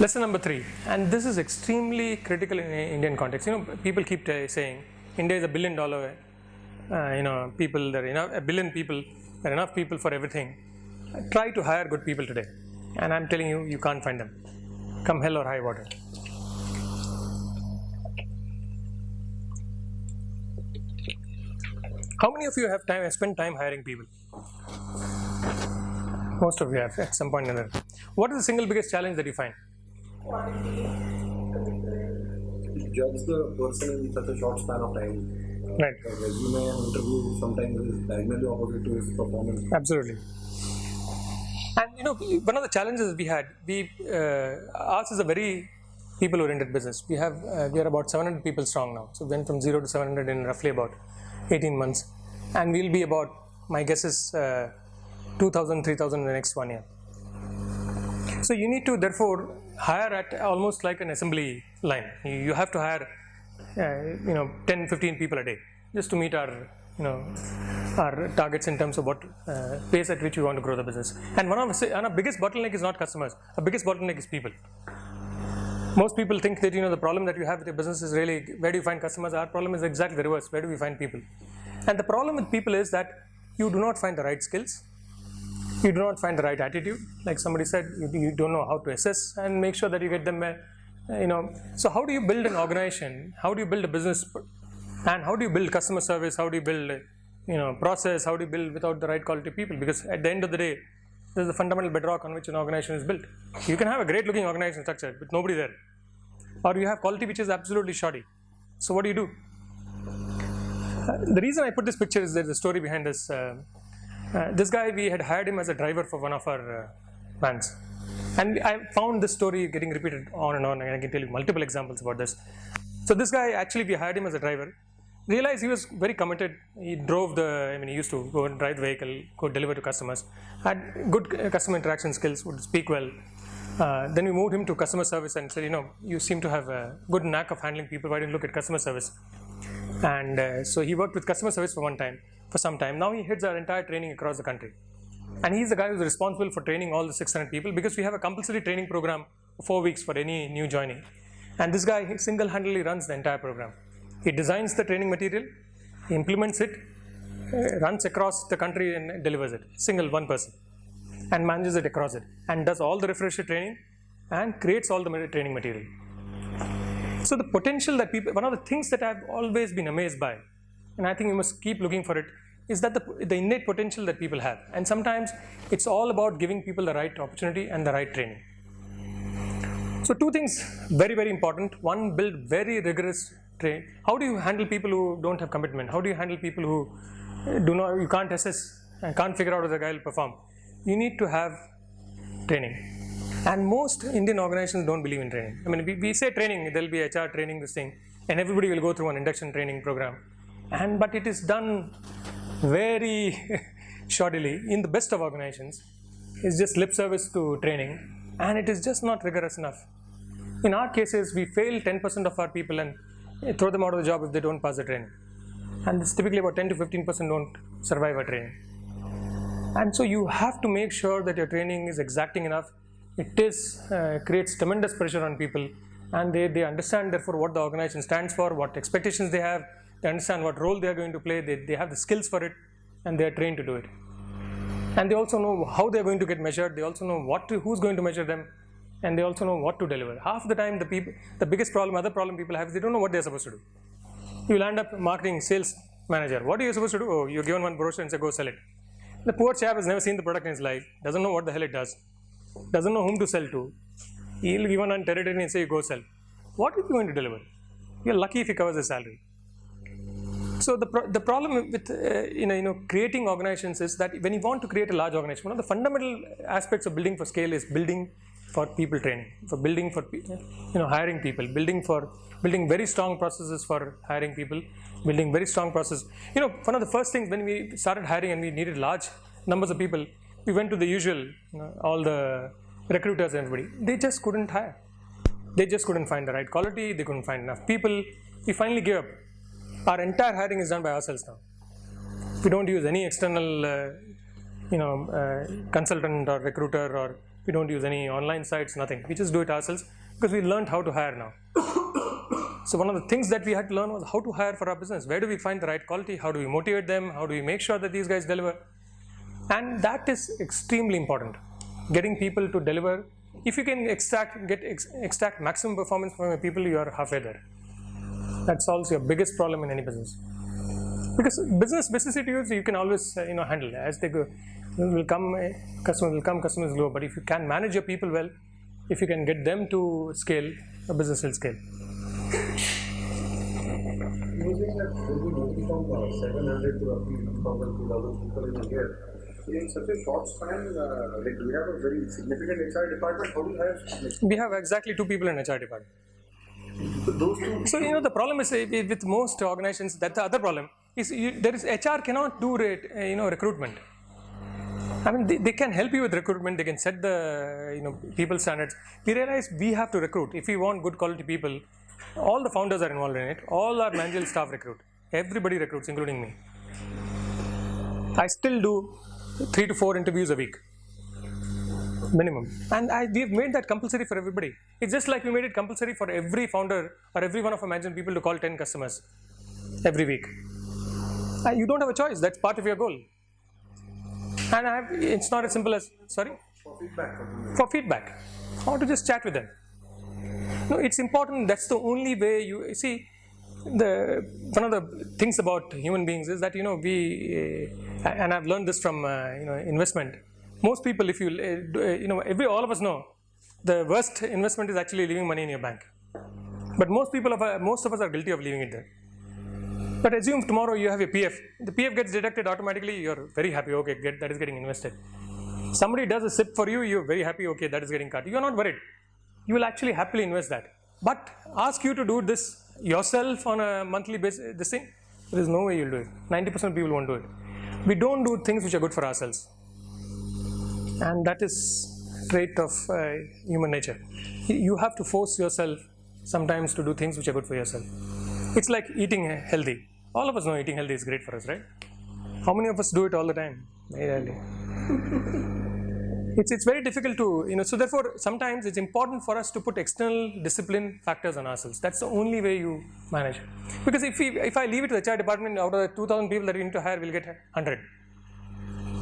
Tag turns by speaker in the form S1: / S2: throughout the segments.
S1: Lesson number 3, and this is extremely critical in Indian context. People keep saying India is $1 billion. People, there are enough, 1 billion people, there are enough people for everything. Try to hire good people today, and I'm telling you, you can't find them. Come hell or high water. How many of you have spent time hiring people? Most of you have at some point or another. What is the single biggest challenge that you find?
S2: Quality. Judge the person in such a short span of time.
S1: Right.
S2: A resume and interview sometimes is diagonally opposite to his performance.
S1: Absolutely. And one of the challenges we had, ours is a very people-oriented business. We are about 700 people strong now. So we went from 0 to 700 in roughly about 18 months, and we'll be about, my guess is 2,000, 3,000 in the next 1 year. So you need to therefore hire at almost like an assembly line. You have to hire 10, 15 people a day just to meet our targets in terms of what pace at which we want to grow the business. And our biggest bottleneck is not customers. Our biggest bottleneck is people. Most people think that the problem that you have with your business is really where do you find customers. Our problem is exactly the reverse. Where do we find people? And the problem with people is that you do not find the right skills. You do not find the right attitude. Like somebody said, you don't know how to assess and make sure that you get them. So how do you build an organization? How do you build a business? And how do you build customer service? How do you build process? How do you build without the right quality people? Because at the end of the day, this is the fundamental bedrock on which an organization is built. You can have a great looking organization structure with nobody there, or you have quality which is absolutely shoddy. So what do you do? The reason I put this picture is there's a story behind this. This guy, we had hired him as a driver for one of our vans, and I found this story getting repeated on, and I can tell you multiple examples about this. So this guy, actually we hired him as a driver. Realized he was very committed. He drove he used to go and drive the vehicle, go deliver to customers, had good customer interaction skills, would speak well. Then we moved him to customer service and said, you seem to have a good knack of handling people, why don't you look at customer service? And so he worked with customer service for some time. Now he heads our entire training across the country. And he's the guy who's responsible for training all the 600 people, because we have a compulsory training program for 4 weeks for any new joinee. And this guy single-handedly runs the entire program. He designs the training material, he implements it, runs across the country and delivers it, one person, and manages it across it, and does all the refresher training and creates all the training material. So the potential that one of the things that I've always been amazed by, and I think we must keep looking for it, is that the innate potential that people have. And sometimes it's all about giving people the right opportunity and the right training. So 2 things very, very important. One, build very rigorous training. How do you handle people who don't have commitment? How do you handle people who you can't assess and can't figure out whether the guy will perform? You need to have training. And most Indian organizations don't believe in training. We say training, there will be HR training, this thing, and everybody will go through an induction training program. But it is done very shoddily. In the best of organizations, it's just lip service to training, and it is just not rigorous enough. In our cases, we fail 10% of our people and throw them out of the job if they don't pass the training. And it's typically about 10 to 15% don't survive our training. And so you have to make sure that your training is exacting enough. It creates tremendous pressure on people, and they understand therefore what the organization stands for, what expectations they have, they understand what role they are going to play, they have the skills for it, and they are trained to do it. And they also know how they are going to get measured, they also know who's going to measure them, and they also know what to deliver. Half the time other problem people have is they don't know what they're supposed to do. You will end up marketing sales manager. What are you supposed to do? Oh, you're given one brochure and say go sell it. The poor chap has never seen the product in his life, doesn't know what the hell it does, doesn't know whom to sell to. He'll give one territory and say go sell. What are you going to deliver? You're lucky if he covers his salary. So the problem with creating organizations is that when you want to create a large organization, one of the fundamental aspects of building for scale is building for people training, for building for hiring people, building very strong processes for hiring people, building very strong process. One of the first things when we started hiring and we needed large numbers of people, we went to the usual, all the recruiters and everybody. They just couldn't hire. They just couldn't find the right quality. They couldn't find enough people. We finally gave up. Our entire hiring is done by ourselves now. We don't use any external, consultant or recruiter or We don't use any online sites, nothing. We just do it ourselves because we learned how to hire now. So one of the things that we had to learn was how to hire for our business. Where do we find the right quality? How do we motivate them? How do we make sure that these guys deliver? And that is extremely important. Getting people to deliver. If you can extract maximum performance from your people, you are halfway there. That solves your biggest problem in any business. Because business issues you can always handle as they go. Customers will come, customers will go. But if you can manage your people well, if you can get them to scale, a business will scale.
S2: Using that maybe from 700 to roughly 1,000, 2,000 people in a year, in such a short span, like we have a very significant HR department. How do you have?
S1: We have exactly 2 people in HR department.
S2: So those two.
S1: So the problem is with most organizations, that's the other problem. Is HR cannot do recruitment. I mean, they can help you with recruitment. They can set the people standards. We realize we have to recruit if we want good quality people. All the founders are involved in it. All our managerial staff recruit. Everybody recruits, including me. I still do 3 to 4 interviews a week, minimum. And we've made that compulsory for everybody. It's just like we made it compulsory for every founder or every one of our management people to call 10 customers every week. You don't have a choice. That's part of your goal. And it's not as simple as, sorry?
S2: For feedback.
S1: For feedback. Or to just chat with them. No, it's important. That's the only way you see. One of the things about human beings is that and I've learned this from investment. Most people, if you all of us know, the worst investment is actually leaving money in your bank. But most of us are guilty of leaving it there. But assume tomorrow you have a PF. The PF gets deducted automatically. You're very happy. Okay, that is getting invested. Somebody does a SIP for you. You're very happy. Okay, that is getting cut. You're not worried. You will actually happily invest that. But ask you to do this yourself on a monthly basis, this thing, there is no way you'll do it. 90% of people won't do it. We don't do things which are good for ourselves. And that is a trait of human nature. You have to force yourself sometimes to do things which are good for yourself. It's like eating healthy. All of us know eating healthy is great for us, right? How many of us do it all the time? Very rarely. It's very difficult to, so therefore sometimes it's important for us to put external discipline factors on ourselves. That's the only way you manage. Because if I leave it to the HR department, out of the 2,000 people that we need to hire, we'll get 100.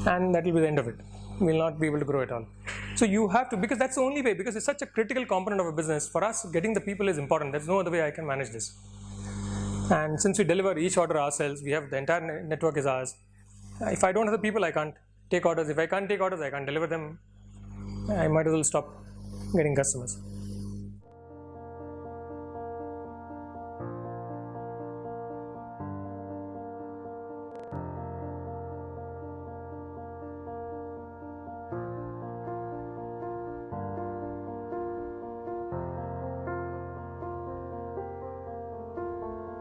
S1: And that will be the end of it. We'll not be able to grow at all. So you have to, because that's the only way, because it's such a critical component of a business. For us, getting the people is important. There's no other way I can manage this. And since we deliver each order ourselves, we have the entire network is ours. If I don't have the people, I can't take orders. If I can't take orders, I can't deliver them. I might as well stop getting customers.